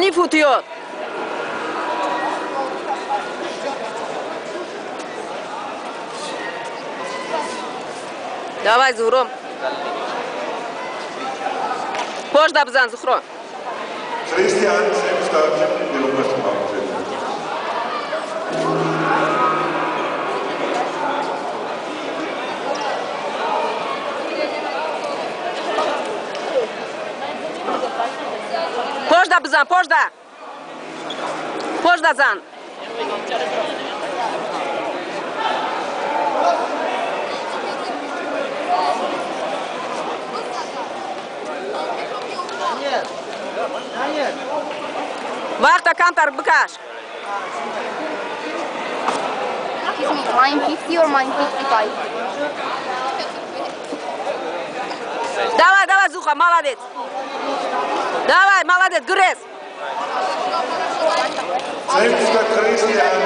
Они футиот. Давай, Зухром. Пожда бзан, Зухро. Christian Semstad, die oberste Hauptsätze. Пожда бзан, пожда. Пожда зан. Вахта Кантар Быкаш. Mine 50 or mine 55? Давай, давай, Зуха, молодец. Давай, молодец, Грес. Semstad Christian.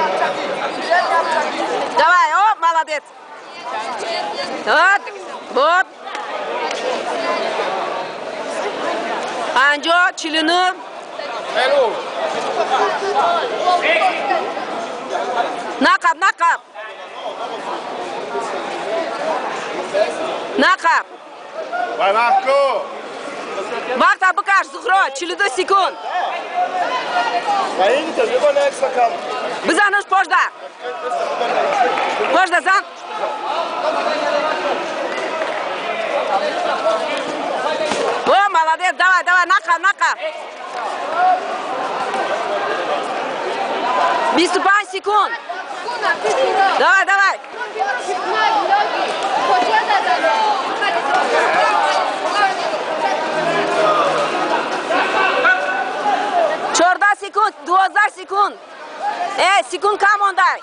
Давай, о, молодец. Вот, вот. Анджо, Чилины. Накап, накап. Накап. Vai Marco! Вахта Быкаш, Зухро, 42 секунд. Dahinter, über nächster Kampf. Бзаныш, пожда. Пожда, зан. О, молодец, давай, давай, накап, накап. 25 секунд. Давай, давай. Чорда секунд, 20 секунд. Секунд кам ондай.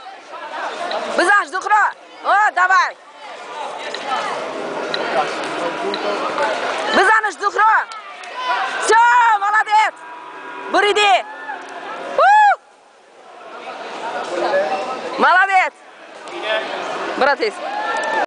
Бзан, Зухро. О, давай. Бзаныш, Зухро. Все, молодец. Буриди. Молодец. Братец.